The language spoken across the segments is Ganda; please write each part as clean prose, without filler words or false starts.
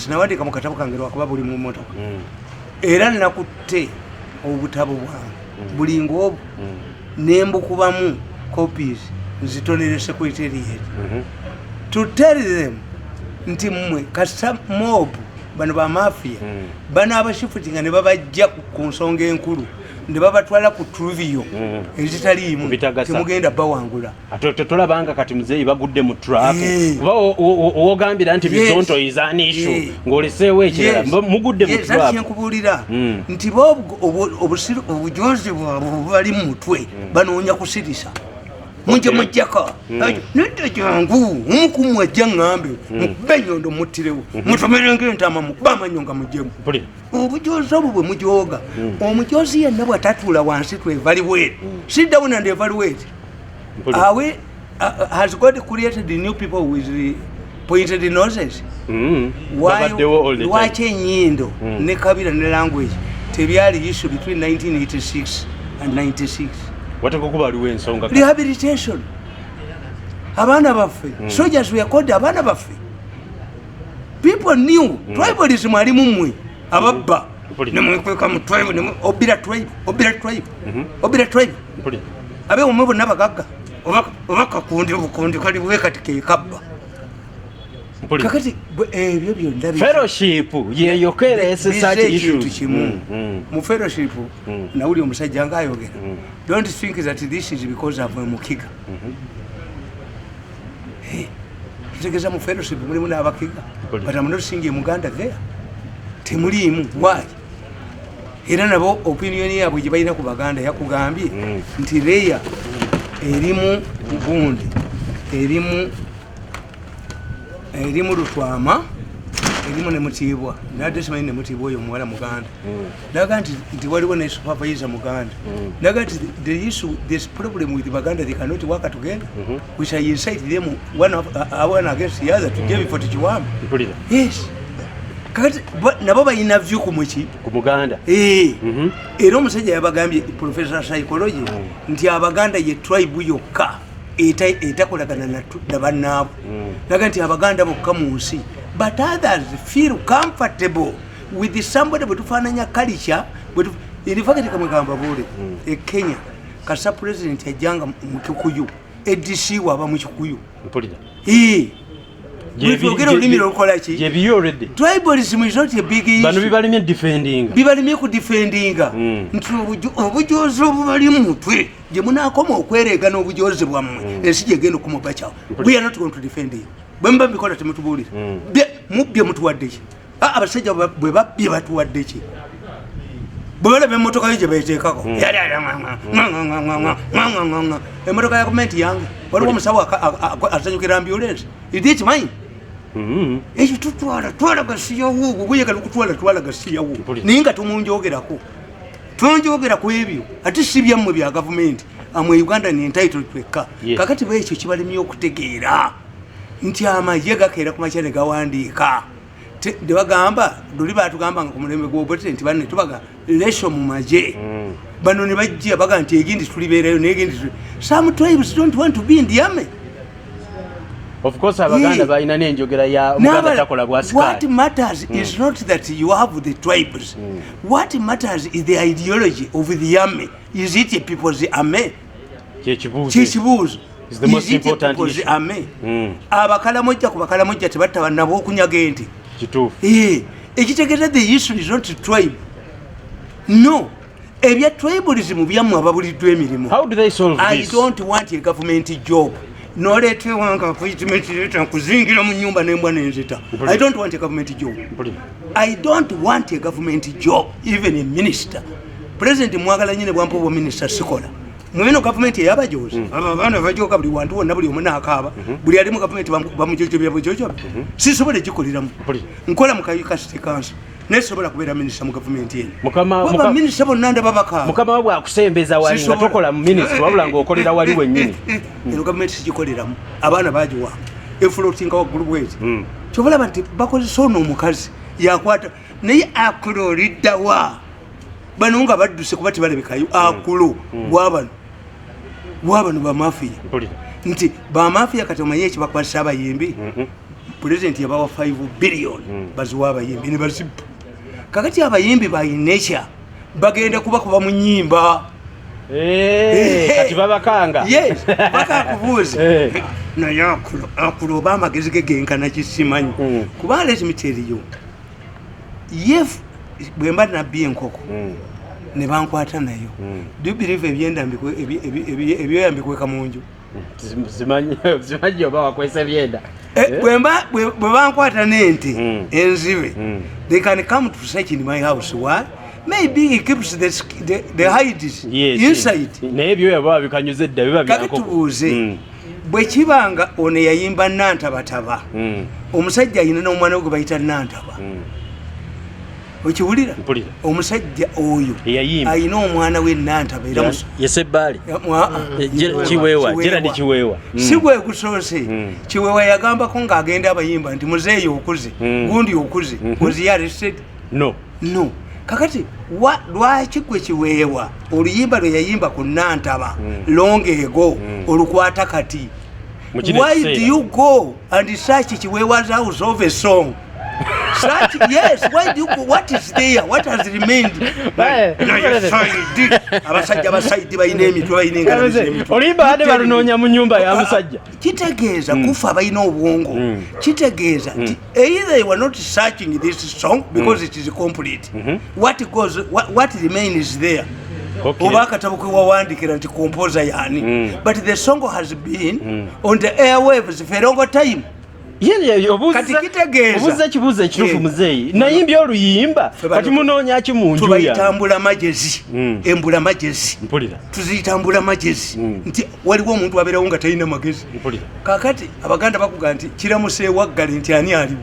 nawadika mu katabo kange lwakuba buli mu mmotoka era nakutte obutabo bwange buli ng'obwo nembukubamu copies nzitonere secretariat to tell them nti mmwe kasa mob bano ba mafia bano abashifutinga ne babajja ku nsonga enkulu ne babatwala ku truvio ezitaliimu temugenda bawangula ate tolabanga kati muzeeyi bagudde mu truck kuba owogambira nti bizonto izanisho ng'oleseewo ekirala mugudde mu truck nkubulira nti obujozi bwabwe mu mutwe banoonya kusirisa munje mujjako nete jangu umukumu ajja ngambe mubenyondo mutirewo mutomerenge ntama mubamanyonga mujjemu obujozi obwo bwe mujoga omujozi yenna bw'atatula wansi to evaluate sit down and evaluate has God created new people with pointed noses why enyindo ne kabira ne language tebyali issue between 1986 and 96 watakukuba ensonga rehabilitation abana baffe soldiers were called abana baffe people knew tribalism ali mumwe ababba nemwekweka mu tribe obira tribe abe umwe bonna bagagga oba kakundi obukundi kali bwekati kekabba kakati ebyo byonna fellowship yeyokera esesati issues mu fellowship nawuli omusajja ngayogera don't think that this is because of mukiga kitegeza mu fellowship mulimu n'abakiga but I'm not seeing Muganda there temuliimu why era nabo opinion yabwe gye balina ku baganda yakugambye nti leya erimu gundi erimu lutwama erimu ne mutibwa nadde simanyi ne mutibwa oyo muwala muganda naga nti waliwo ne supervisor muganda naga nti this problem with baganda they cannot work together which I incite them one against the other to give for tichiwambe yes kakati nabo balina view ku muganda era omusajja yabagambye professor psychology nti abaganda ye tribe yokka etakolagana na bannaabo naga nti abaganda bokka mu nsi but others feel comfortable with somebody bwetufaananya culture in fact kamwegamba bule Kenya kasa president yajjanga mu kikuyu ADC waba mu kikuyu tribalism is not a big issue. Bano bibalimye defending. Bibalimye ku defendinga. Nti obujozi obubali mutwe je munakoma okwerega n'obujozi bwammwe ensi gye gendo kumubacha. We are not going to defend you. Bemba bikola temutubulira. Mubye mutuwadde ki? Abasajja bwe babye batuwadde ki? Bwala bemotoka yeje betekako. Emotoka ya komenti yange. Waliwo musawo asanyukira ambulance. Iditi mine. Ekyo tutwala gasiyawo guyagala okutwala gasiyawo ninga tumunjogerako tunjogerako ebyo ate si byammwe bya gavumenti amwe Uganda ni entitled twekka kakati bwekyo kibalimye okutegeera nti amaye gakeera ku makyane gawandiika de bagamba duli batugamba nga ku mulembe gw'obote nti banne tubaga lesho mu maje bano ne bajja baga nti egindi tulibeerayo n'egindi some tribes don't want to be in the army. Of course, Abaganda balina n'enjogera ya Muganda takola bwasika. What matters is not that you have the tribes. What matters is the ideology of the army. Is it a people's army? Chichibuzo. Is the most important issue. Abakalamojja ku bakalamojja tebatta bannabo okunyaga ente. Kituufu. Ekitegeeza the issue is not tribe. No. Ebya tribalism byamu ababuliddwa emirimu. How do they solve this? I don't want a government job. No letwe wanga appointment letter kuzingira mu nyumba nembwa nenzita. I don't want a government job. I don't want a government job, even a minister. President mwagala nyine bwampo minister sikola. Mweno government yabajozi. Abana bajoka buli wantu wonna buli omuna akaba. Buli ali mu government bamujojo byabojojo. Sisobole gikoliramu. Nkola mukayika city council. Nesobola kubeera minister mu government yene. Mukama minister bonnanda babaka. Mukama wabwa akusembeza wali nga tokola mu minister wabula ng'okolera wali wennyini. Eno government sigikoleramu. Abaana bagiwa. Efloating wa group weight. Chobola banti bakozesa ono omukazi yakwata naye akulo liddawa. Bano nga badduse kuba tebalebekayo akulo bwabano ba mafia. Nti ba mafia kati omanye ekibakwasa abayimbi. president yabawa 5 billion baziwa abayimbi ne bazibu kakati abayimbi bayinecha bagenda kubakuba mu nnyimba kati babakanga yes bakakubuuza naye akuloba amagezi ge genkana kisimanyi kuba let me tell you if bwemba nabbi enkoko ne bankwata nayo do you believe ebyoyambikweka mu nju zimanyi oba wakwesa byenda bwe bankwata n'ente enzibe they can come to search in my house. Why? Maybe he keeps the hides inside. Naye ebyoya baba bikanyuze dda biba byakoko. Kakitubuuze bwe kibanga ono yayimba Nantabataba omusajja ayina n'omwana we gwe bayita Nantaba okiwulira omusajja oyo ayina omwana we Nantaba era yesebbaali kiweewa Gerard Kiweewa si gwe gusoose Kiweewa yagambako ng'agenda abayimba nti muzeeyo okuze gundi okuze was he arrested? No kakati lwaki gwe Kiweewa oluyimba lwe yayimba ku Nantaba longeego olukwata kati why do you go and search Kiweewa's house of a song? Such, yes, why do you go? What is there? What has remained? Abasajja bayina emitwe bayina engalo olimba bade balunoonya mu nnyumba ya musajja kitegeeza kufa bayina obwongo kitegeeza either they were not searching this song because it is complete what remains there oba akatabo kwe wawandikira nti composer yani but the song has been on the airwaves for a long time. Obuuza ekibuuzo ekituufu muzeeyi nayimbye oluyimba kati munoonya ki mu nju tubayitambula magezi embula magezi tuziyitambula magezi nti waliwo omuntu abeerawo nga talina magezi kakati abaganda bakuga nti kiramuse ewaggale nti ani aliwo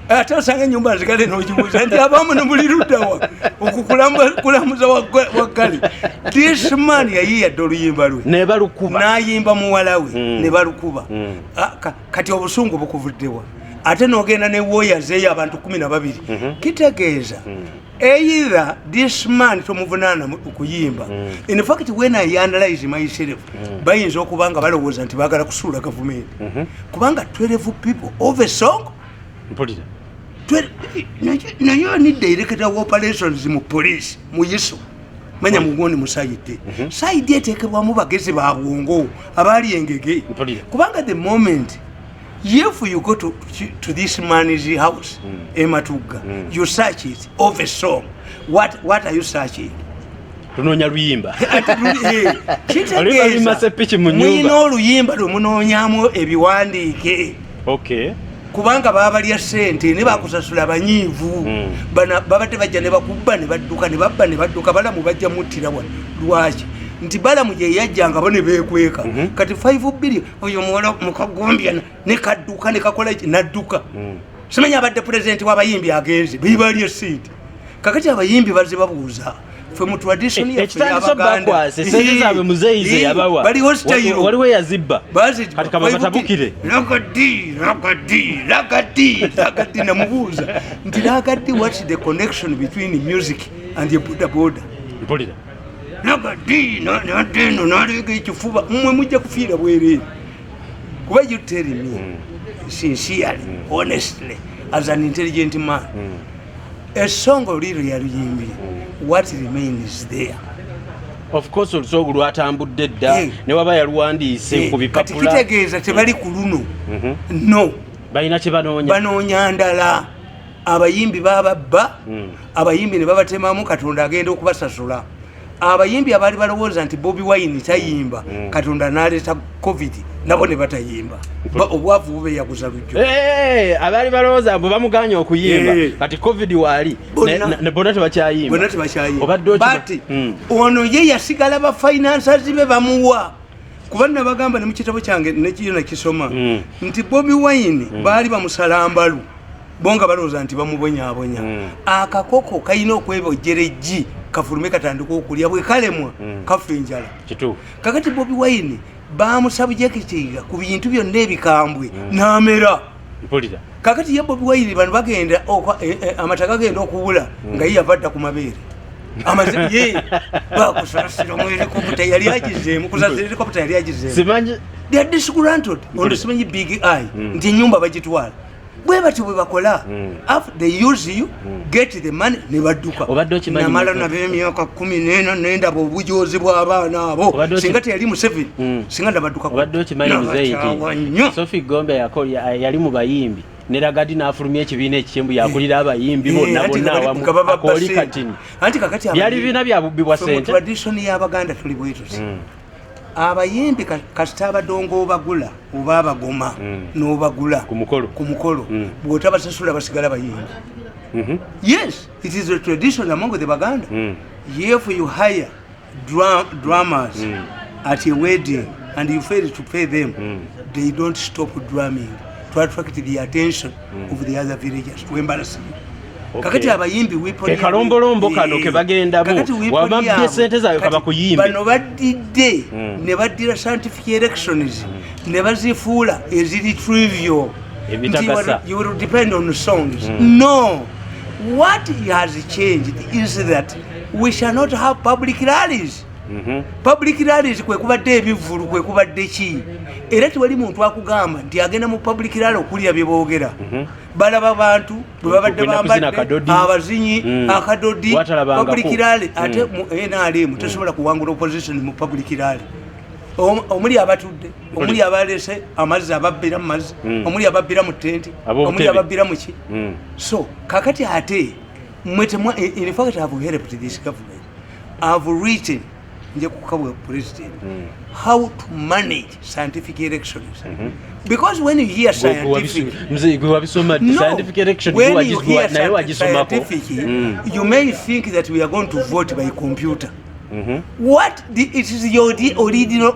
ate osanga ennyumba nzigale n'okibuuza nti abamu nemuli luddawa okukulamuza waggale this man yayiyadde oluyimba lwe n'ayimba muwala we ne balukuba kati obusungu bukuvuddewa ate n'ogenda ne warriors eyo abantu 12 kitegeeza either this man tomuvunaana okuyimba in fact when I analyze myself bayinza okuba nga balowooza nti baagala kusuula gavumenti kubanga 12 people of a song nayo ni director of operations mu police mu yiso manya mugoni musayite sayidi etekebwamu bagezi ba bwongo abali engege kubanga the moment if you go to this man's house Ematuga you search it of a song what are you searching? tunoonya luyimba muyina oluyimba lwe munoonyamu ebiwandiike kubanga babalya ssente ne bakusasula banyiivu babadde bajja ne bakubba ne badduka ne babba ne badduka balamu bajja muttira wano lwaki nti balamu gye yajjanga bo ne beekweka kati 5 billion oyo muwala mukagombya ne kadduka ne kakola nadduka simanya abadde pulezidenti w'abayimbi agenze bebalya ssente kakati abayimbi bazze babuuza fwe mu tradition y'Abaganda sesezaabe muzeeyize yabawa waliwo yazibba kati kabatabukire lagadi namubuuza nti lagadi what's the connection between music and the boda lagadi nadeno naleega ekifuba mmwe mujja kufiira bwereere kuba you tell me sincerely honestly as an intelligent man esongo liro yaluyimbye what remains there? Of course olusogo lwatambudde dda ne waba yaluwandiise ku bipapula kati kitegeeza tebali ku luno no balina kye banoonya ndala abayimbi bababba abayimbi ne babatemamu Katonda agenda okubasasula abayimbi abaali balowooza nti Bobi Wine tayimba Katonda n'aleeta covid nabo ne batayimba obwavu bube yaguza lujjo abaali balowooza mbu bamuganya okuyimba kati covid waali ne bonna tebakyayimba but ono ye yasigala ba finances be bamuwa kuba nabagamba ne mu kitabo kyange nekiyo nakisoma nti Bobi Wine baali bamusalambalu bonga balowooza nti bamubonyaabonya akakoko kayina okwebojjera eggi kafulume katandika okulya bwe kalemwa kafa enjala kakati Bobi Wine bamusabjekitiga ku bintu byonna ebikambwe n'amera kakati ye Bobi Wine bano bagenda amataka genda okubula nga ye yavadda ku mabeere amaziye bakusasira mu helikopta yali agizeemu kusasira helikopta yali agizeemu they are disgruntled on the same big eye nti nyumba bagitwala bwe batyo bwe bakola after they use you get the money ne badduka namala nab'emyaka 14 nendaba obujozi bw'abaana abo singa teyali mu 7 singa ndabadduka obadde okimanyi muzeeyi Sophie Gombe yali mu bayimbi neragadi n'afulumya ekibiina ekikyembu yakulira abayimbi bonna awamu akoli katini anti kakati byali bibiina bya bubbi bwa ssente tradition y'Abaganda tuli bwetusi abayimbi kasita abadongo obagula oba abagoma n'obagula ku mukolo bw'otabasasula basigala bayimbi. Yes, it is a tradition among the Baganda. If you hire drummers at a wedding and you fail to pay them, they don't stop drumming to attract the attention of the other villagers to embarrass you. Kakati abayimbi wiponi kalombolombo kano ke bagendamu wababye sente zayo kaba kuyimba bano badidde ne badira scientific elections ne bazifuula eziri trivial you will depend on the songs. No, what has changed is that we shall not have public rallies. Public rallies kwe kubadde ebivulu kwe kubadde ki era tewali muntu akugamba nti agenda mu public rally okulya bye boogera balaba bantu bwe babadde bambadde abazinyi akadodi public rally ate mu NRM tesobola kuwangula opposition mu public rally omuli abatudde omuli abalese amazzi ababbira mu mazzi omuli ababbira mu tenti omuli ababbira mu ki so kakati ate mwetemwa in fact I have helped this government. I have written president how to manage scientific elections because when you hear scientific election when you hear scientific you may think that we are going to vote by computer. What it is your original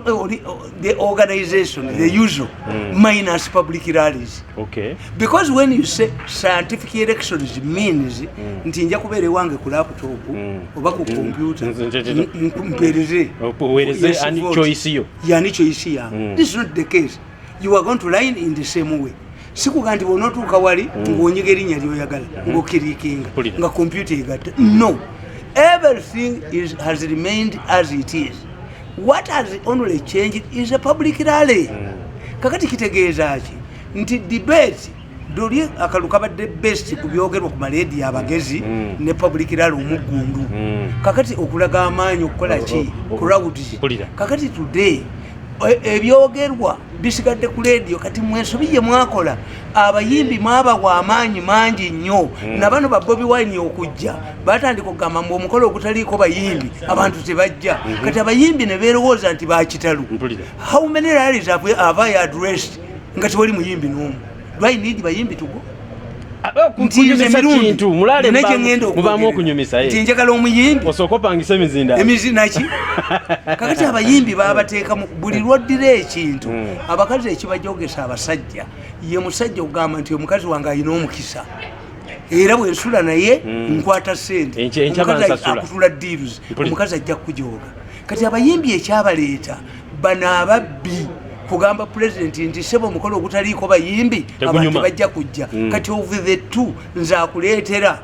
the organization the usual minus public rallies. Okay, because when you say scientific elections means nti nja kubere wange ku laptop oba ku computer mpereze owereze ani choice yo yani choice ya this is not the case. You are going to line in the same way. Sikuga nti bonotuuka wali ng'onyega erinnya ly'oyagala ng'okkiriikinga nga computer egatta. No, everything has remained as it is. What has only changed is a public rally. Kakati kitegeeza ki nti debate doli akalu kabadde best ku byogerwa ku maledi abagezi ne public rally omuggundu. Kakati okulaga amaanyi okukola ki crowd. Kakati today ebyogerwa bisigadde ku radio kati mwensobi ye mwakola abayimbi mwabawa amaanyi mangi nnyo na bano ba Bobi Wine okujja batandika okugamba mbu omukolo ogutaliiko bayimbi abantu tebajja kati abayimbi ne beerowooza nti bakitalu. How many rallies have I addressed nga tewali muyimbi n'omu? Do I need bayimbi tugo? Kunyumisa kintu mulale mubamu okunyumisa nti njagala omuyimbi osooka opangisa emizinda emizinaki kakati abayimbi babateeka mu buli lwoddira ekintu abakazi ekibajogesa abasajja ye musajja okugamba nti omukazi wange alina omukisa era bwensula naye nkwata ssente omukazi akutula deals omukazi ajja kujooga. Kati abayimbi ekyabaleeta bano ababbi kugamba president nti sebo omukolo ogutaliiko bayimbi abantu bajja kujja kati over the two nze akuleetera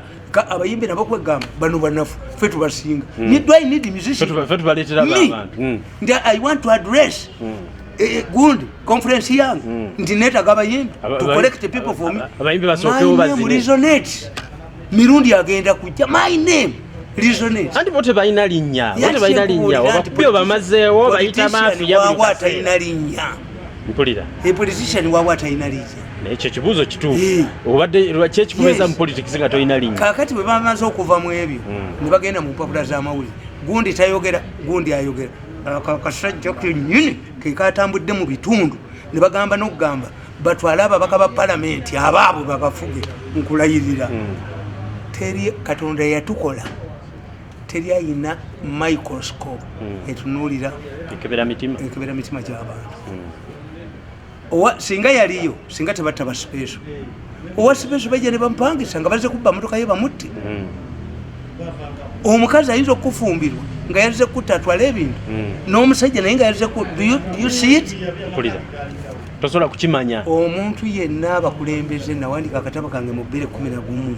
abayimbi nabo kwegamba bano banafu ffe tubasinga do I need musicians nti I want to address good conference yange nti neetaga abayimbi to collect people for me. My name resonate Mirundi agenda kujja my name resonate andi bote bayina linnya obakubyo bamazeewo bayita mafia wawata ina linnya mpulira politician wawata ina linnya nekyo kibuuzo kituufu obadde lwaki ekikubeeza mu politics nga toyina linnya. Kakati bwe bamaze okuva mu ebyo ne bagenda mu mpapula z'amawulire gundi tayogera gundi ayogera akasajja kenyini ke katambudde mu bitundu ne bagamba n'okugamba batwale ababaka ba palamenti abaabwe babafuge nkulayirira teri Katonda yatukola teri ayina microscope etunuulira ekebera mitima gy'abantu singa yaliyo singa tebatta ba special owa special bajja ne bamupangisa nga bazze kubba motoka ye bamutte. Omukazi ayinza okufumbirwa nga yazze kutta atwala ebintu n'omusajja naye nga yazze do you see it? Tosobola kukimanya. Omuntu yenna abakulembeze nawandika akatabo kange mu 2011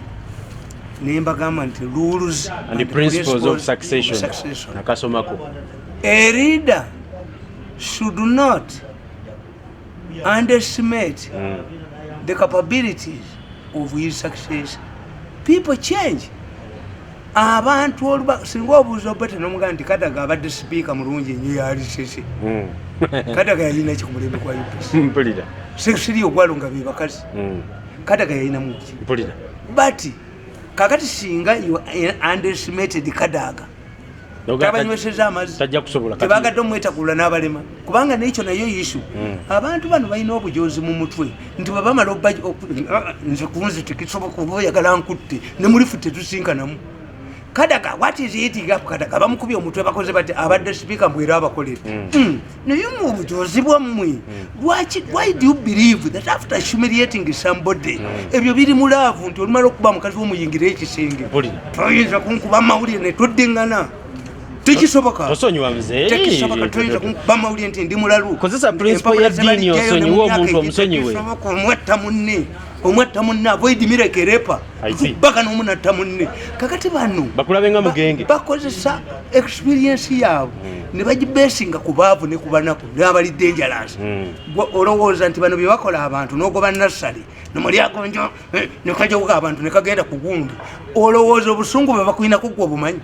nembagamba nti rules and the principles of succession nakasomako. A leader should not underestimate the capabilities of his success. People change. Abantu oluba singa obuuza Obote n'omugamba nti Kadaga abadde sipiika mulungi nnyo yali sese. Kadaga yalina ekikumulembe kwa UPC. Mpulira. Sekisiri Ogwalo nga be bakazi. Kadaga yalina muki. Mpulira. But kakati singa you underestimated Kadaga. Tabanyweseza amazi. Tajja kusobola kati. Tebagadde omwetakula n'abalema. Kubanga n'ekyo nayo issue. Abantu bano balina obujozi mu mutwe. Nti bwe bamala nze kunze tekisoboka oba oyagala nkutte ne mulifu tetusinkanamu. Kadaga, what is eating up Kadaga? Bamukubye omutwe bakoze bati abadde speaker mbwera abakolera. Naye mu bujozi bwammwe. Why do you believe that after humiliating somebody ebyo biri mu laavu nti olumala okuba mukazi w'omuyingira ekisenge? Toyinza kunkuba amawulire ne tuddingana. Tekisoboka. Tosonyiwa mzee. Tekisoboka toyinza kunkuba amawulire nti ndi mulalu. Kozesa principle ya dini osonyiwa omuntu omusonyiwe. Tekisoboka omwatta munne. Omwatta munne avoid miracle rape. Baka n'omunatta munne. Kakati bano bakulabenga mugenge. Bakozesa experience yaabwe ne bagibesinga ku baavu ne ku banaku n'abali dangerous. Olowooza nti bano bye bakola abantu n'ogoba nasale nomuli agonjo ne kajawuka abantu ne kagenda ku gundi. Olowooza obusungu bwe bakulina kugwa obumanyi.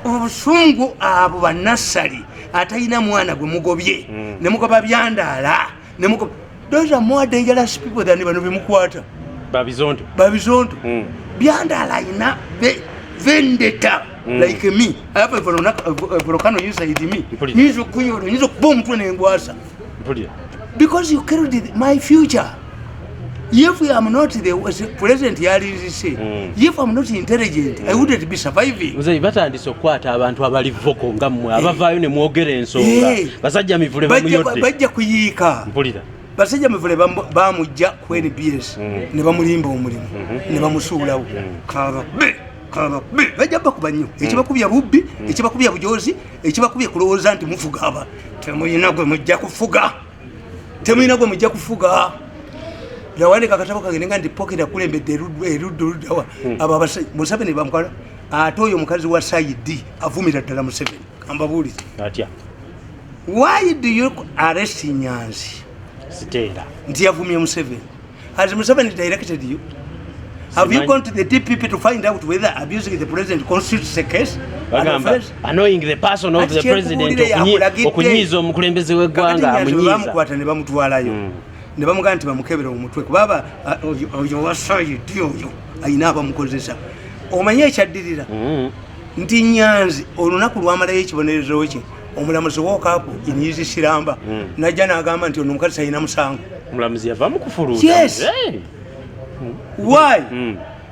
Obusungu abo banasali atayina mwana gwe mugobye ne mugoba byandaala ne mugoba. Those are more dangerous people than bano bemukwata. Babizondo. Byandaala ina vendetta like me. I have a volcano inside me. Nizo kunyoro, nizo bomb to ngwasa. Because you carried my future. If I am not the president yali say, if I'm not intelligent, I wouldn't be surviving. Muze batandise kwata abantu abali voko ngamwe abavaayo ne mwogere ensonga. Basajja mivule bamuyodde. Bajja kuyika. Mpulira. Basajja mivule bamujja ku NBS ne bamulimba omulimu ne bamusuulawo. Kaba bajja bakubanyo. Ekibakubya bubbi, ekibakubya bujozi, ekibakubya kulowooza nti mufuga aba. Temuyina gwe mujja kufuga. Lawani kakatabo kagenga ndi pocket akulembedde eruddawa aba abasajja Museveni bamukola ate oyo mukazi wa Saidi avumira ddala Museveni ambabulize atya. Why do you arrest Nyanzi? Sitera nti avumye Museveni. Has Museveni directed you? Have you gone to the DPP to find out whether abusing the president constitutes a case? Annoying the person of the president okunyiza omukulembeze w'eggwanga amunyiza. Bamukwata ne bamutwalayo. Ne bamugamba nti bamukebera omutwe kubaba oyo wasayidi oyo ayina abamukozesa. Omanye ekyaddirira nti Nyanzi olunaku lwamalayo ekibonerezo kye omulamuzi w'okaapo inyizi Siramba najja n'agamba nti ono omukazi ayina musango. Omulamuzi yava mu kufuluuta. Yes. Why?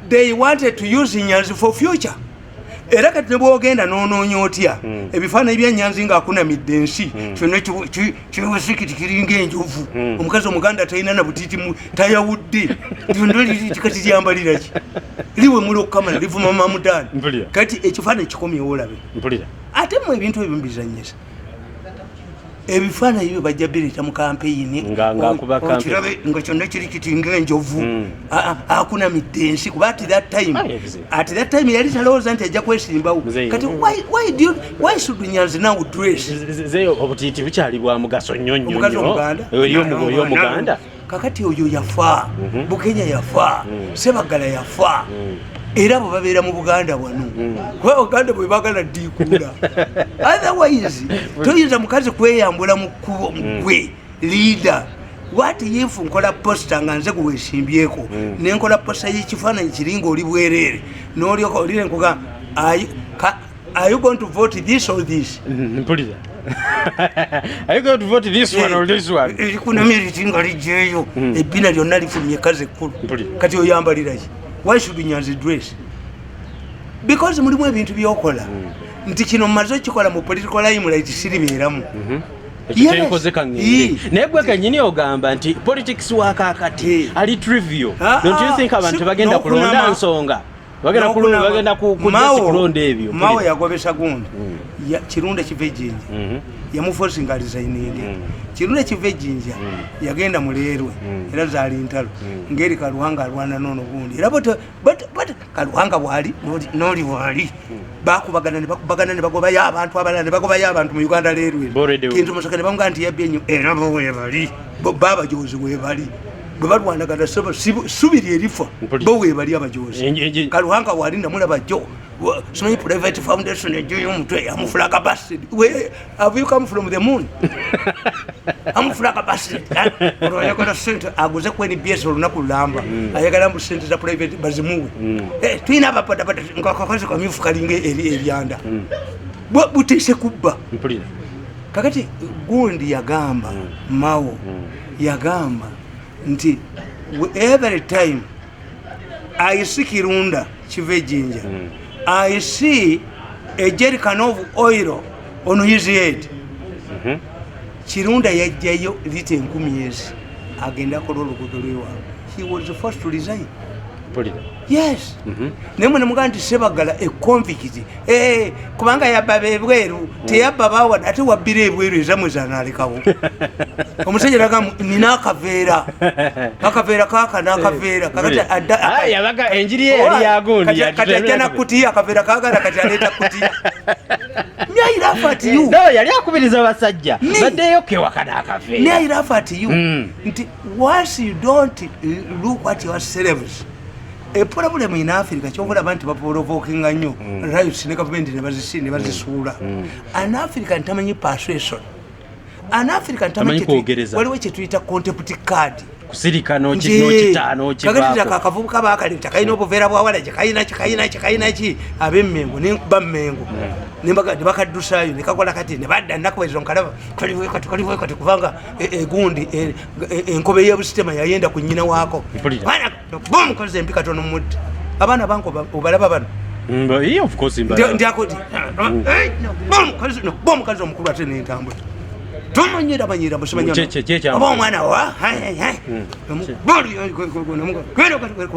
They wanted to use Nyanzi for future. Era kati ne bwogenda n'onoonya otya ebifaananyi bya Nyanzi ng'akunamidde ensi kyonna kiwasikiti kiringa enjovu omukazi omuganda talina na butiiti tayawudde lyonna kati lyambalira ki liwe muli okukamala livuma mamutaani kati ekifaananyi kikomyewo olabe ate mu ebintu ebyo mbizanyisa ebifaananyi byo bajja bireeta mu kampeyini nga kyonna kiri kiti ng'enjovu akunamidde ensi kuba at that time yali talowooza nti ajja kwesimbawo kati why should Nyanzi now dress obutiiti bukyali bwa mugaso nnyo omukazi omuganda kakati oyo yafa Bukenya yafa Sebagala yafa era bo babeera mu Buganda wano kuba Buganda bwe bagala ddiikuula otherwise toyinza mukazi kweyambula mu kkubo gwe leader. What if nkola posta nga nze kuwesimbyeko nenkola posta y'ekifaananyi kiringa oli bwereere n'olyoka olire nkuga are you going to vote this or this? Mpulira. Are you going to vote this one or this one? Erikunamya eritinga lijjeeyo ebbina lyonna lifulumye kazi ekkulu kati oyambalira ki? Why should Nyanzi dress? Because mulimu ebintu byokola nti kino mmaze okikola mu political limelight siribeeramu. Naye gwe kennyini ogamba nti politics wakaakati ali trivial. Don't you think abantu bagenda kulonda Nsonga bagenda kulonda ebyo mawo yagobesa gundi kirunda kiva ejjinja yamufosinga alizayininge kirunda kiva ejjinja yagenda muleerwe era zaali ntalo ngeri Kaluhanga alwana noono gundi era Kaluhanga bwali noli wali bakubagana ne bagobayo abantu abalala ne bagobayo abantu mu Uganda leerwe kintu musoka ne bamugamba nti yabbye ennyo era bo weebali babajozi weebali bwe balwanagana subiri erifa bo weebali abajozi Kaluhanga wali namulaba jjo simanyi private foundation ejjo y'omutwe amufulaga bastard have you come from the moon amufulaga bastard olwayagala sente aguze ku NBS olunaku lulamba ayagala mbu sente za private bazimuwe tulina abapadapata nkakazi kamyufu kalinga eryanda butese kubba kakati gundi yagamba mawo yagamba nti every time I see kirunda kiva ejjinja I see a jerrycan of oil on his head. Kirunda yajjayo lita 10,000 agenda kola oluguudo lwewa. He was the first to resign. Yes. Nemwe nemuga nti Sebagala a convict. Kubanga yabba ebweru teyabba bawa ate wabbira ebweru ezamwe zanalekawo. Omusajja lagamu nina akaveera kaka n'akaveera kakati yabaga enjiri yali yagundi kati ajja kuti akaveera kagala kati aleeta kuti I laugh at you. No, yali akubiriza basajja baddeyo kewakana akaveera. I laugh at you. Once you don't look at yourselves, a problem in Africa, chongola bantu baprovokinga nnyo rights ne government ne bazisuula. An African tamanyi persuasion. An African tamanyi waliwo kye tuyita contempt card. Kusirika n'okitaano kibaako. Kakati akavubuka baakaleta kalina obuveera bwawala gye kalina ki ab'emmengo n'enkuba mmengo. Ne bakaddusayo ne kakola kati ne badda nnaku ezo nkalaba kaliwo kati kubanga egundi enkobe y'ebusitema yayenda ku nnyina waako. Bomukozi empi katono mudde. Abaana banko obalaba bano. Of course ndiakoti bomukazi omukulu ate n'entambula. Tomanyira musimanya oba omwana wa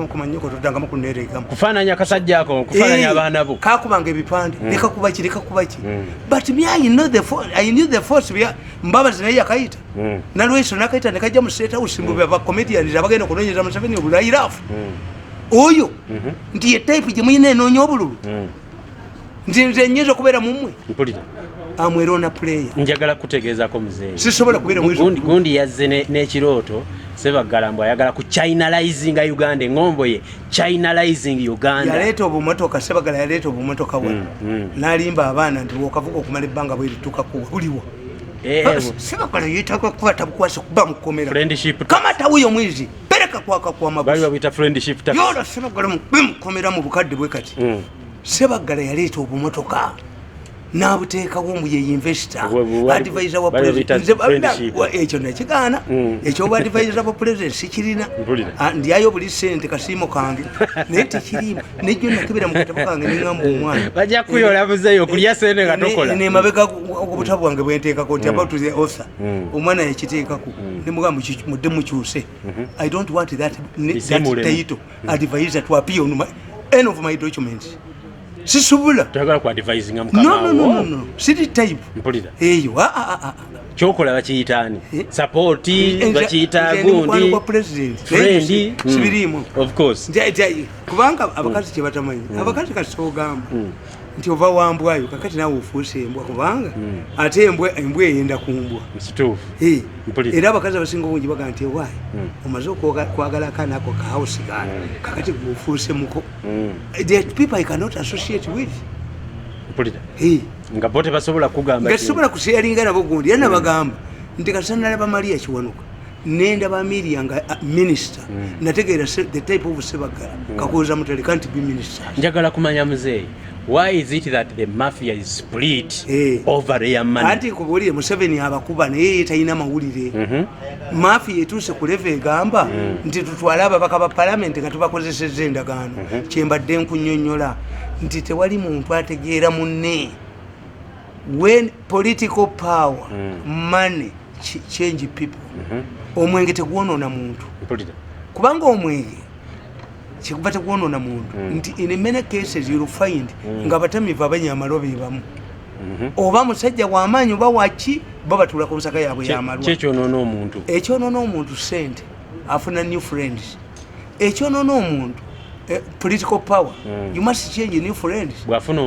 kumanya ko todanga kunereka kufananya kasajja ako kufananya abaana bo kakubanga ebipande leka kuba ki but me I knew the force mbabazi naye yakayita nalweso nakayita nekajja mu state house mbu ba comedians abagenda kunonyeza Museveni obulairafu oyo ndi type gye muyina enoonya obululu nze nyezo kubeera mumwe amwerona player njagala kutegeezako muzeeyi sisobola kubeera gundi yazze n'ekirooto Sebagala mbu ayagala ku Chinalizing Uganda engombo ye Chinalizing Uganda yaleeta obumotoka Sebagala yaleeta obumotoka bwe n'alimba abaana nti okavuga okumala ebbanga bwerituuka kubuliwo Sebagala yeetaaga kukwata bukwasi kuba mukomera kama tawuyo mwizi pereka kwaka kwa mabusi bali babita friendship tax yola Sebagala mukomera mu bukadde bwe kati Sebagala yaleeta obumotoka n'abuteekawo mu ye investor advisor wa president ekyo nekigana ekyo bwa advisor wa president sikirina ndiayo buli sente kasiimo kange naye tekirimu nejjo nakibira mu katabo kange neŋŋamba omwana bajja kuyola buzeeyo okulya sente nga tokola nemabega obutabu bwange bwenteekako nti about the author omwana yakiteekako nemugamba mudde mukyuse I don't want that title advisor to appear on any of my documents. Sisubula tuyagala ku advising amukama no city type mpulira eyo kyokola bakiyitaani support bakiyita gundi kwa president friend sibirimu of course kubanga abakazi kye batamanyi abakazi kasogamba nti ova wambwayo kakati nawe ofuuse embwa kubanga ate embwa eyenda kumbwa msitufu era abakazi abasinga obungi baga nti ewaayi omaze okwagala akaana ako ka house gana kakati ofuuse muko the people I cannot associate with mpulira nga bote basobola kugamba nga sobola kusharinga nabo gundi yana bagamba nti kasanalaba Maria Kiwanuka nenda ba Miria nga minister nategeera the type of Sebagala kakoza mutale can't be minister njagala kumanya muzeeyi why is it that the mafia is split over their money ati kubulire Museveni abakuba naye talina mawulire mafia etuuse ku level egamba nti tutwala ababaka ba parliament nga tubakozesezza endagaano kyembadde nkunnyonnyola nti tewali muntu ategeera munne when political power money change people omwenge tegwonoona muntu kubanga omwenge kikuba tekwonoona muntu nti in many cases you'll find nga batamivu abanyamalo be bamu oba musajja w'amaanyi oba waki bo batuula ku nsaka yaabwe yamalwa ekyonoona omuntu sente afuna new friends ekyonoona omuntu political power you must change new friends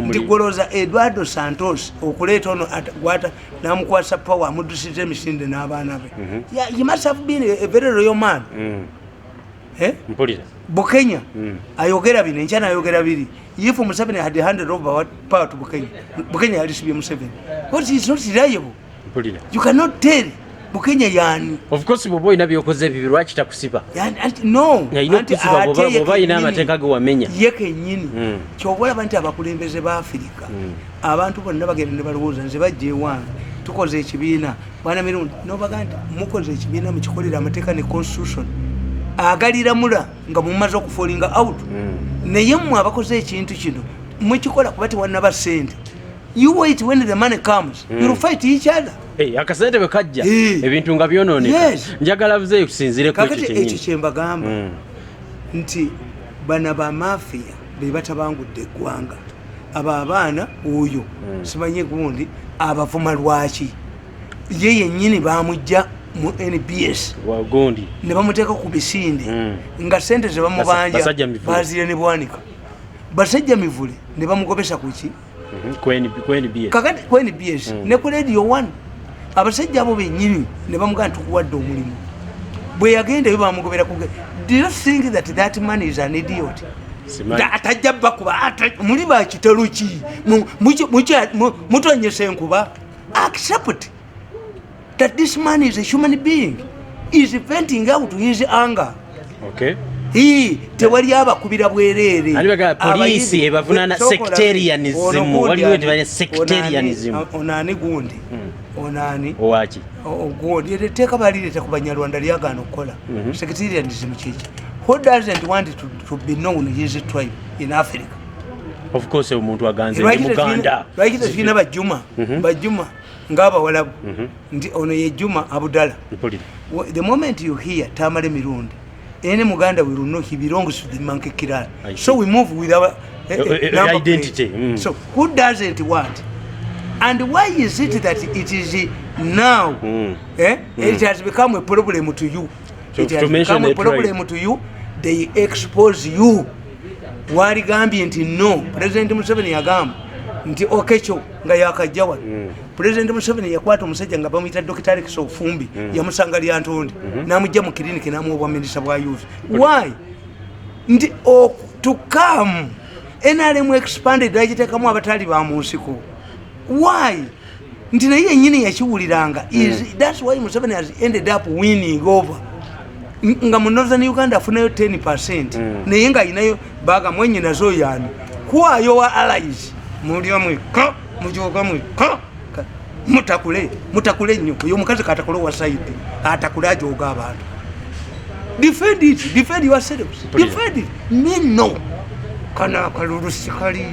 nti gwolooza Eduardo Santos okuleeta ono gwata n'amukwasa power amuddusizza emisinde n'abaana be you must have been a very loyal man Bukenya ayogera bino enkyana ayogera biri if Museveni had handed over power to Bukenya alisibye Museveni what is not reliable you cannot tell Bukenya yani of course bobo ina byokoze bibiri lwaki takusiba no boba ina amateeka ge wamenya yeke nyini kyobola bantu abakulembeze ba Afrika abantu bonna bagenda ne balowooza nze bajje wange tukoze ekibiina bwana Mirundi nobaganda mukoze ekibiina mukikolera amateeka ne constitution agalira mula nga mumaze okufolinga out naye mmwe abakoze ekintu kino mukikola kuba tewannaba ssente you wait when the money comes you'll fight each other akasente bwe kajja ebintu nga byonooneka njagala buzeeyi kusinziire ku ekyo kye mbagamba nti bana ba mafiya be batabangudde eggwanga abo abaana oyo simanye gundi abavuma lwaki ye yennyini bamujja mu NBS wagondi ne bamuteeka ku bisinde nga sente ze bamubanja bazire ne bwanika basajja mivule ne bamugobesa ku ki kakati ku NBS ne ku Radio 1 abasajja abo bennyini ne bamugamba tukuwadde omulimu bwe yagendayo bamugobera ku do you think that man is an idiot atajja bakuba muli bakitalo ki mutonyesa enkuba accept that this man is a human being is venting out his anger tewali abakubira bwereere poliisi ebavunaana sectarianism waliwo tebanya sectarianism onaani gundi onaani owaki ogundi eteeka balireeta ku banyarwanda lyagaana okukola sectarianism kiki who doesn't want to be known his tribe in Africa of course omuntu aganze ndi Muganda lwaki tezirina bajjuma ng'abawalabu nti ono ye Juma Abudala the moment you hear Tamale Mirundi any Muganda will know he belongs to the monkey clan so we move with our identity so who doesn't want and why is it that it is now it has become a problem to you it has become a problem to you they expose you waligambye nti no President Museveni yagamba nti okecho nga yakajjawa President Museveni yakwata omusajja nga bamuyita Dr. Alex Ofumbi yamusanga lyantonde namujja mu clinic namuwa minisita bwa youth why nti to come NRM expanded agitekamu abatali ba munsiko why nti naye yennyini yakiwuliranga that's why Museveni has ended up winning over nga mu Northern Uganda afunayo 10% naye nga ayinayo baga mwenye nazo yani kwayo wa allies mulya mweka mujoga mweka mutakule nnyo oyo mukazi katakule wa side atakule ajoga abantu defend yourselves defend it me no kana kalulusi kali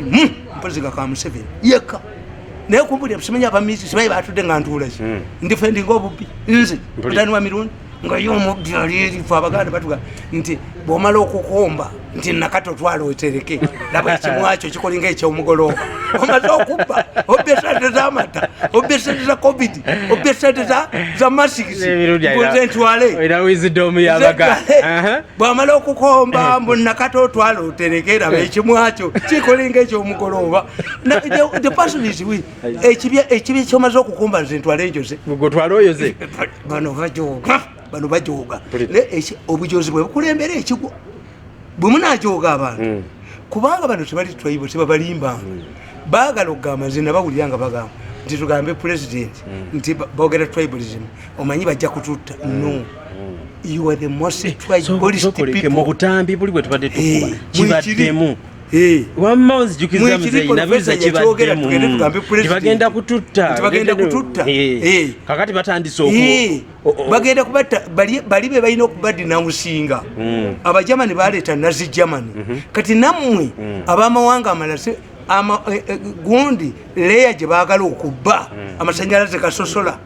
mpoziga ka Museveni yeka naye kumbulya simenya abamisi sibaye batudde nga ntulazi defending obubi nze mutani wa Mirundi nga yomubyaliri fa abaganda batuga nti bomala okukomba nti nakato twalo otereke laba ekimwacho kikolinga ekyomugoloba omaze okubba obesate z'amata obesate za covid obesate za masiki bozentwale era wisdom y'abaganda bomala okukomba mbu nakato twalo otereke laba ekimwacho kikolinga ekyomugoloba the person is we ekibye kyomaze okukomba nze ntwale enjoze mugotwalo oyoze bano bajoga obujozi bwe bukulembera ekigwo bwe munajoga abantu kubanga bano tebali tribe tebabalimba baagala okugamba nze nabawulira nga bagamba nti tugambe president nti boogera tribalism omanyi bajja kututta no you are the most tribalist people mu butambi buli bwe tubadde tukuba kibaddemu wamma onzijukiza muzeeyi nabiza kibaddemu tibagenda kututta kakati batandise bagenda kubatta bali be balina okubadinawusinga abajamani baleeta nazi germany kati nammwe abamawanga amalase gundi leya gye baagala okubba amasanyalaze gasosola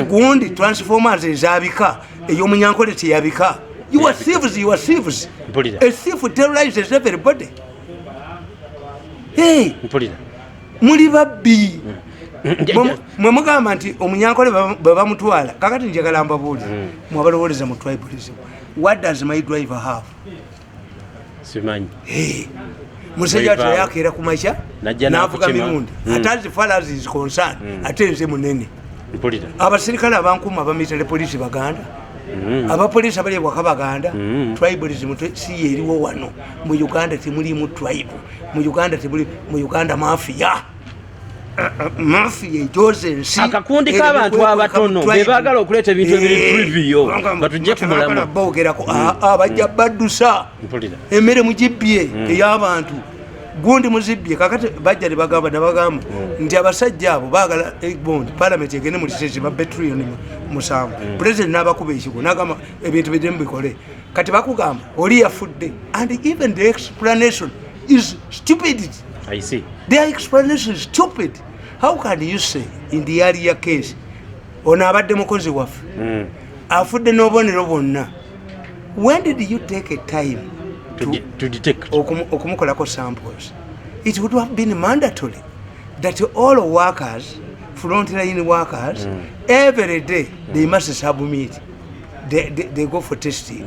gundi transformers ezabika ey'omunyankole teyabika You are thieves, you are thieves. A thief terrorizes everybody. Hey, muli babbi. Mwe mugamba nti omunyankole baba mutwala. Kakati njagala mbabuulire. Mwabalowoleza mu tribalism. What does my driver have? Simanyi. Hey. Musajja yakeera ku makya n'avuga mirundi. Ate as far as is concerned, ate nze munene. Abasirikale abankuuma abamilitary police Baganda. Abapoliisi abali ewaka Baganda. Tribalism si eriwo wano. Mu Uganda temulimu tribe. Mu Uganda temuli mu Uganda mafia. Mafia ejoze nsi. Akakundi k'abantu abatono be baagala okuleeta ebintu ebiri trivial nga tujje kumulamu. Boogerako abajja baddusa. Emmere mugibbye ey'abantu. Gundi muzibbye kakati bajja ne bagamba nti abasajja abo baagala bond parliament egende mu lisezi ba betrillion musanvu. President n'abakuba ekigo n'agamba ebintu bidemu bikole. Kati bakugamba oli yafudde and even the explanation is stupidity. I see. Their explanation is stupid. How can you say in the earlier case ono abadde mukozi waffe afudde n'obubonero bwonna? When did you take a time to detect okumukolako samples? It would have been mandatory that all workers, frontline workers, every day they must submit. They go for testing.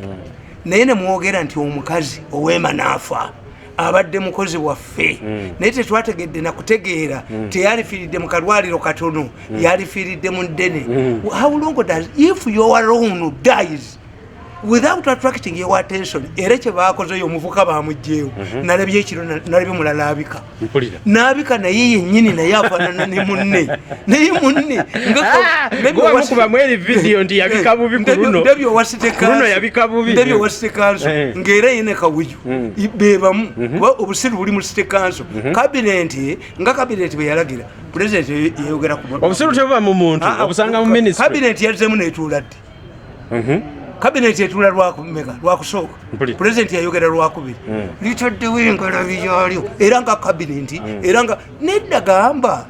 Naye ne mwogera nti omukazi ow'ema n'afa abadde mukozi waffe naye tetwategedde nakutegeera teyalifiiridde mu kalwaliro katono yalifiiridde mu ddene. How long does if your own dies without attracting your attention? Era kye baakozeyo omuvuka baamugjeewo nalabye ekiro nalabye mulala abika n'abika naye yennyini naye afaanana ne munne naye munne ngakubamu eri vidiyo nti yabika bubi ku luno yabika bubi ndebyo wa site council ng'era yene kawuyu beebamu kuba obusiru buli mu site council. Kabineti nga kabineti bwe yalagira pulezidenti yayogera ku obusiru tebuva mu muntu obusanga mu minisitule. Kabineti yazzeemu n'etuula ddi kabineti etula lwakusooka pulezidenti yayogera lwakubiri litaddewo engalabi yaalyo era nga kabineti era nga nedda gamba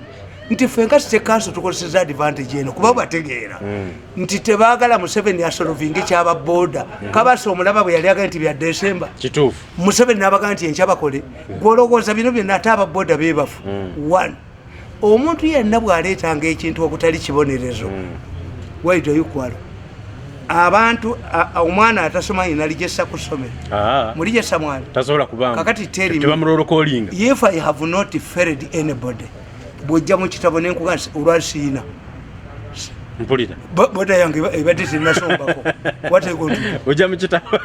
nti ffe nga site council tukozeseza advantage eno kuba bategeera nti tebaagala Museveni asolovinga ekyaba booda kabasa omulaba bwe yali agala nti bya December kituufu Museveni n'abaga nti enkya bakole gwolowooza bino byonna ate ababooda beebafu. One, omuntu yenna bw'aleetanga ekintu okutali kibonerezo waito yukwalo abantu omwana atasoma inalijesa kusomera mulijesa mwana tasobola kubanga kakati teri tebamulorokolinga. If I have not failed anybody bwojja mu kitabo nenkugansi olwasiina mpulira boda yange ebadde tinasombako wategontu ojja mu kitabo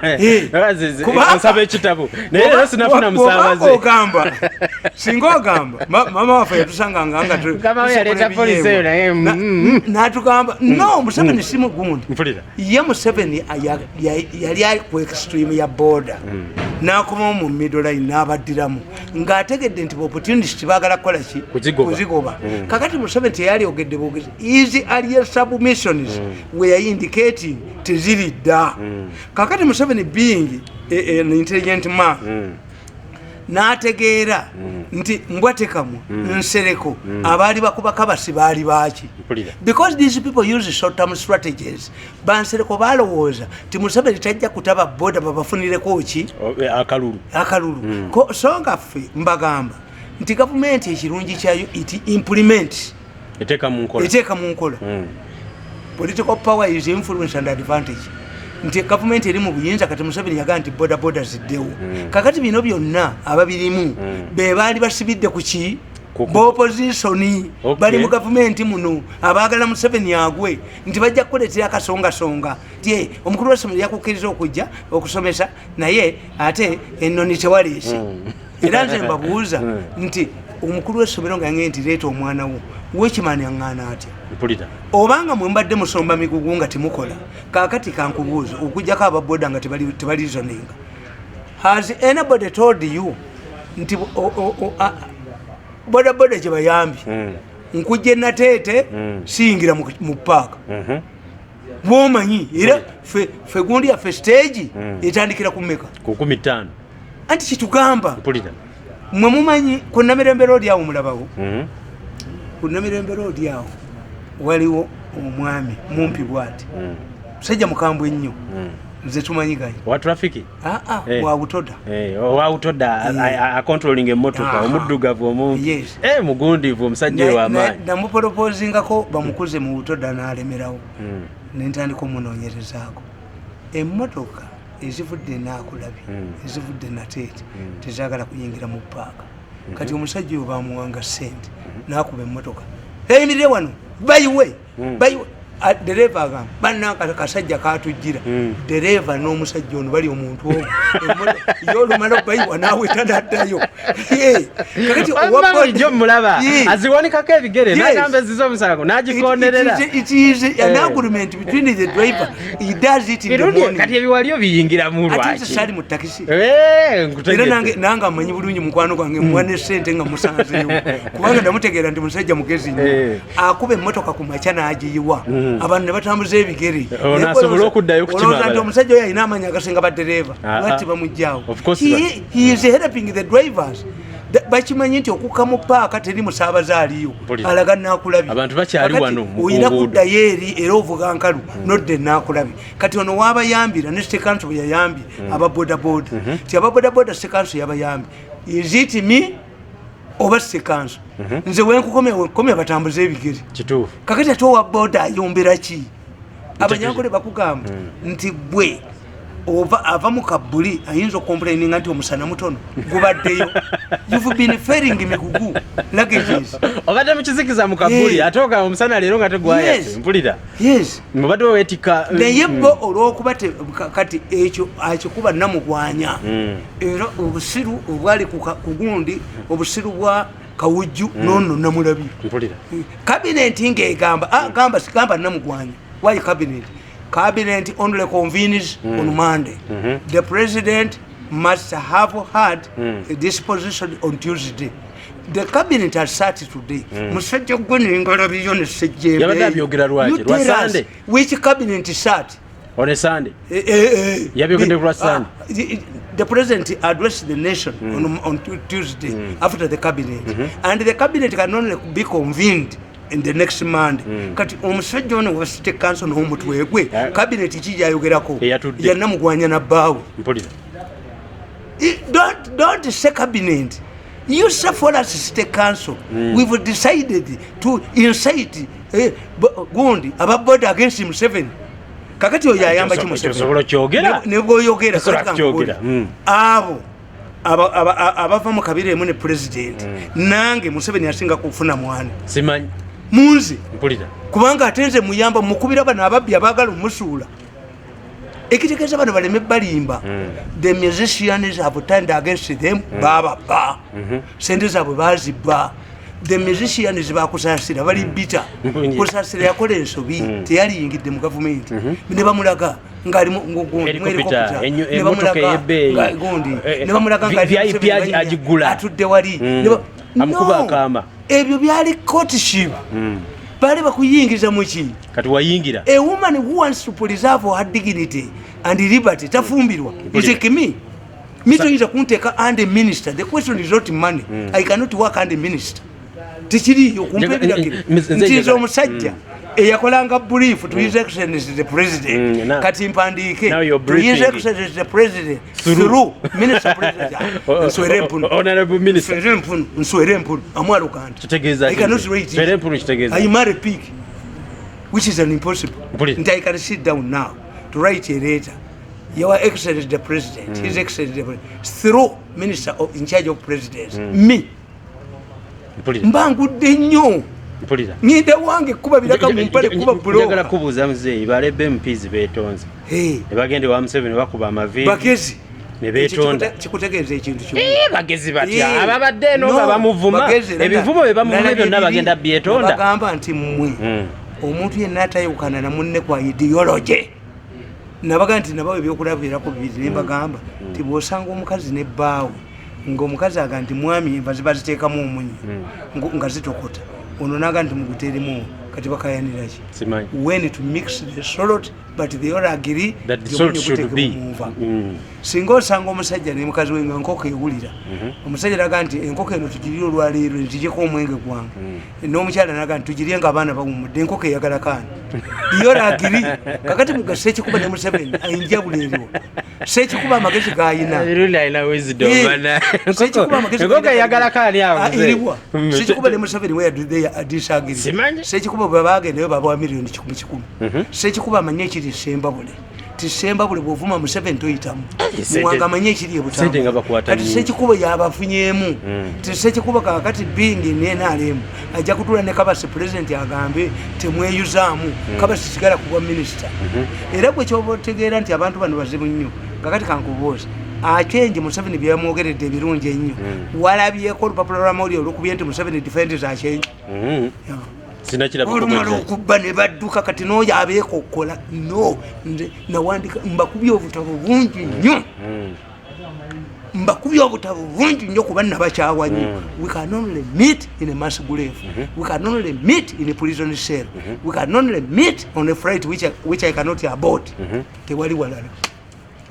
nsaba ekitabo naye lero sinafuna musaabaze ogamba singa ogamba mama waffe yatusanganga nga kama yaleta polisi eyo naye n'atugamba no Museveni si mugundi mpulira ye Museveni yali ku extreme ya border n'akomawo mu middle line n'abaddiramu ng'ategedde nti opportunity baagala kukola ki kuzigoba. Kakati Museveni teyali ogedde bwogezi easy alias submissions were indicating teziri dda. Kakati Museveni being an intelligent man n'ategeera nti mbwatekamu nsereko abaali bakubaka basi baali baaki because these people use short term strategies. Bansereko balowooza ti Museveni tajja kutaba boda babafunireko ki akalulu so nga ffe mbagamba nti gavumenti ekirungi kyayo iti implement eteeka mu nkola. Political power is influence and advantage. Nti gavumenti eri mu buyinza kati Museveni yagaa nti boda ziddewo. Kakati bino byonna ababirimu be baali basibidde ku ki b'opposition bali mu gavumenti muno abaagala Museveni agwe nti bajja kukuleetera akasongasonga ti omukulu w'essomero yakukkiriza okujja okusomesa naye ate ennoni tewaliisi. Era nze mbabuuza nti omukulu w'essomero nga ngende nti leeta omwana wo wekimani aŋŋaana atya obanga mwe mbadde musomba migugu nga temukola. Kaakati kankubuuza okujjako ababoda nga tebali reasoninga. Has anybody told you nti bodaboda gye bayambi nkujja enateete siyingira mu paaka bwomanyi era ffe gundi yaffe stage etandikira ku mmeka ku 15 anti kitugamba mwe mumanyi ku Namirembe Road awo mulabawo ku Namirembe Road awo waliwo omwami mumpi bwati musajja mukambwe ennyo nze tumanyigayo wa traffic wa butoda wa butoda a controlling emotoka omuddugavu omuntu mugundivu omusajja wa amaanyi namupropozingako bamukuze mu butoda n'alemerawo nentandika omunonyerezaako emmotoka ezivudde naakulabye ezivudde nateete tezagala kuyingira mu paaka kati omusajja oyo bamuwanga sente n'akuba emmotoka eyimirire wano bayiwe dereva agamba bannanka kasajja katujjira dereva n'omusajja ono bali omuntu omu yolumala bayiwa naawe tadaddayo kakati owabuliijo mulaba aziwanikako ebigere nagamba eziza omusango nagikonderera it is an agreement between the driver he does it in the morning kati ebiwaliyo biyingira mu lwaki sali mu takisi era nange amanyi bulungi mukwano gwange mwane sente nga musanzeewo kubanga namutegeera ndi musajja mugezi nnyo akuba emmotoka ku makya n'agiyiwa abantu ne batambuza ebigere onasobola okuddayo kukimagala nti omusajja oyo alina amaanyi agasinga baddereeva lwaki bamugjawo he is helping the drivers bakimanyi nti okukka mu paaka teri musaabaza aliyo alaga nakulabye abantu bakyali wano oyina kuddayo eri era ovuga nkalu nodde nakulabye kati ono waabayambira ne stekanso bwe yayambye ababodaboda ti ababodaboda stekanso yabayambye is me oba sekanso nze wenkukomya batambuza ebigere kituufu kakati ate owa boda ayombera ki abanyankole bakugamba nti gwe ava mu kabuli ayinza okomplaininga nti omusana mutono gubaddeyo you've been fairing mikugu luggages obadde mukizikiza mu kabuli ate oga omusana leero nga tegwayase mpulira mubadde weetika naye bo olw'okuba kati ekyo akikuba namugwanya era obusiru obwali ku gundi obusiru bwa kawujju nono namulabi mpulira kabineti ng'egamba gamba namugwanya why cabinet only convenes on Monday. The president must have had a disposition on Tuesday. The cabinet has sat today. Musajja gwe ngalabiyo ne sejjembe. Yabadde abyogera lwaki? Lwa Sunday. Which cabinet sat? On a Sunday. Yabyogedde lwa Sunday. The president addressed the nation on Tuesday after the cabinet. And the cabinet can only be convened in the next Monday. Kati omusajja ono wa state council n'omutwe gwe cabinet kijayogerako yanamugwanya na bawe. Don't say cabinet. You say for us state council. We've decided to incite gundi ababoda against Museveni. Kakati oyo ayamba ki Museveni? Ne bw'oyogera abo abava mu kabira emu ne president nange Museveni asinga kufuna mwana simanyi munzi mpulira kubanga atenze muyamba mukubira bano ababbi abagala omusuula ekitegeeza bano baleme balimba the musicians have turned against them baba sente zaabwe baziba the musicians bakusaasira bali bita kusaasira yakola ensobi teyaliyingidde mu gavumenti ne bamulaga ngali agigula atudde wali amukuba akaama ebyo byali courtship bali bakuyingiza muki kati wayingira a woman who wants to preserve her dignity and liberty tafumbirwa itekimi mitoyinza kunteeka under minister. The question is not money. I cannot work under minister. Tikiriyo kumpe biragiro nti omusajja eyakolanga brief to his excellency the president kati mpandiike to his excellency the president through minister president nswere mpunu honorable minister nswere mpunu amwalo kanti kitegeeza I cannot write nswere mpunu kitegeeza I marry pig which is an impossible nti I can sit down now to write a letter your excellency the president his excellency the president through minister in charge of presidency me mbangudde nnyo nyinde wange kuba biraka mu mpale kuba bulo njagala kubuuza muzeeyi balebe MPs beetonze ne bagende wa Museveni ne bakuba amaviiri bagezi ne beetonda kikutegeeza ekintu kimu bagezi batya ababadde eno bamuvuma ebivumo bye bamuvuma byonna bagenda byetonda bagamba nti mmwe omuntu yenna atayawukana na munne kwa ideology nabaga nti nabawe ebyokulabirako bibiri ne bagamba nti bw'osanga omukazi ne bbaawe ng'omukazi aga nti mwami enva ziba ziteekamu omunyi nga zitokota ono naga nti muguteeremu kati bakayaniraki when to mix the salt but they all agree that the salt should be. Singa osanga omusajja ne mukazi we nga nkoko ewulira omusajja naga nti enkoko eno tugirire olwaleero ntigireko omwenge gwange n'omukyala naga nti tugirye nga abaana bawumudde enkoko eyagala kaani yoraagiri kakati muga Sekikuba ne Museveni enjawulo eriwo Sekikuba amagezi g'ayina enkoko eyagala kaani eriwa Sekikuba ne Museveni where do they disagree Sekikuba bwe bagendayo babawa miliyoni 10 Sekikuba amanye ekiri Sembabule Tisembabule bw'ovuma Museveni toyitamu muwanga amanye ekiri ebutamu kati Sekikuba yabafunyemu Sekikuba kakati bingi NRM ajja kutula ne Kabasi president agambe temweyuzaamu Kabasi sigala kuba minisita era bwe kyoba otegeera nti abantu bano bazibu nnyo kakati kankubuuza achenji Museveni byamwogeredde ebirungi ennyo walabyeko olupapula lwa mawulire olwokubye nti Museveni defenders achenji olumala okubba ne badduka kati n'oyo abeekokkola no nawandika mbakubye obutabo bungi nnyo mbakubye obutabo bungi nnyo kuba nabakyawa nnyo we can only meet in a mass grave we can only meet in a prison cell we can only meet on a flight which I cannot abort tewali walala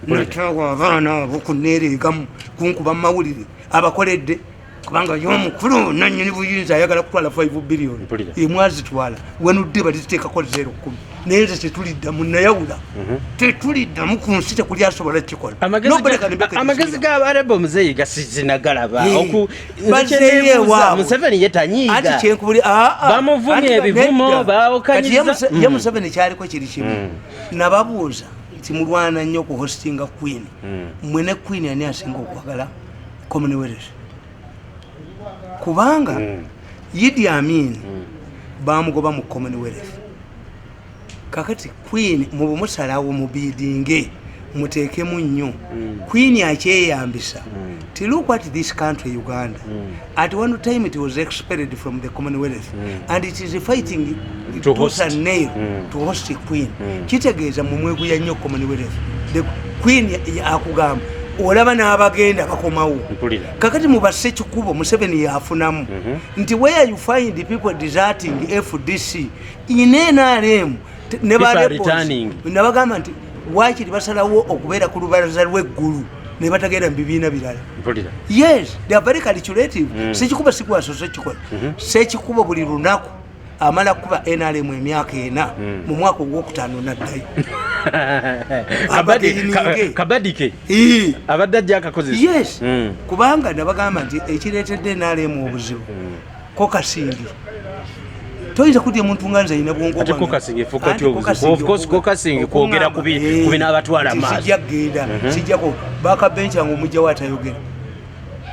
natawa abaana abo kuneereegamu kunkuba mawulire abakoledde kubanga y'omukulu nannyini buyinza ayagala kutwala 5 billion emwazitwala wenudde baliziteekako 0.10 naye nze tetuliddamu nayawula tetuliddamu ku nsi tekuli asobola kikola amagezi g'abarebo muzeeyi gasizinagalaba Museveni yetanyiiga anti kyenkubuli bamuvumye ebivumo baawukanyiza ye Museveni kyaliko kiri kimu nababuuza nti mulwana nnyo ku hostinga Queen mwene Queen ani asinga okwagala Commonwealth kubanga Idi Amin bamugoba mu Commonwealth kakati Queen mu bumusalawo mu biddinge muteekemu nnyo Queen akyeyambisa to look at this country Uganda at one time it was expelled from the Commonwealth and it is fighting to host Queen kitegeeza mu mweguya nnyo Commonwealth the Queen akugamba olaba n'abagenda bakomawo kakati mu Sekikubo Museveni yafunamu nti where you find the people deserting FDC in NRM ne bagamba nti wakiri basalawo okubeera ku lubalaza lw'eggulu ne batagenda mu bibiina birala yes they are very calculative Sekikuba sikwaso Sekikuba Sekikuba buli lunaku amala kuba NRM emyaka 4 mu mwaka ogwokutaano naddayo kabadike abadde ajja akakozesa yes kubanga nabagamba nti ekireetedde NRM obuzibu ko Kasindi toyinza kudya muntu nga nze ayina bwongo ate ko Kasindi of course ko Kasindi kwogera kubi n'abatwala amaaso sijja kugenda sijjako bakabencha ngo mujja watayogera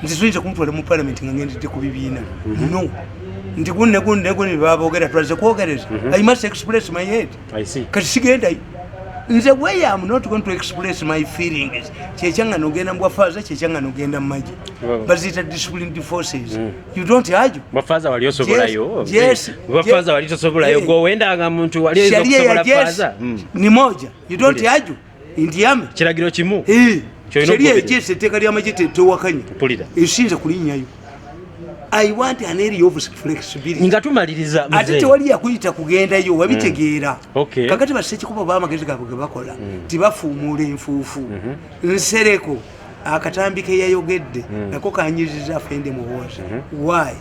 nze soyinza kumutwala mu parliament nga ngendedde ku bibiina no ndi gunne babogera twaze kwogereza I must express my head I see kati sigenda nze way I'm not going to express my feelings kyechanga nogenda mbwafaza kyechanga nogenda mmaji bazita disciplined forces you don't argue bafaza wali osobolayo yes bafaza wali osobolayo go wenda nga muntu wali osobolayo faza ni moja you don't argue indiame kiragiro kimu sheria ejese teka lya majete towakanya eshinza kulinyayo I want an area of flexibility. Ngatumaliriza muzeeyi. Ate tewali yakuyita kugendayo wabitegeera. Okay. Kakati Sekikuba bamagezi gaabwe bakola. Tibafuumuula enfuufu. Nsereko akatambike yayogedde nako kanyiziza afende muwooza. Why?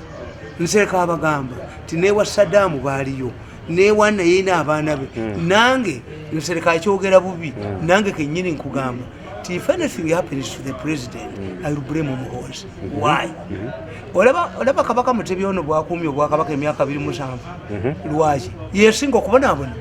Nsereko abagamba tinewa Saddam baaliyo. Newa naye n'abaana be. Nange Nsereko akyogera bubi. Nange kennyini nkugamba. If anything happens to the president, I will blame Muhoozi. Why? Olaba kabaka Mutebi ono bwakumye obwakabaka emyaka 27. Lwaki? Yesinga okubonabona.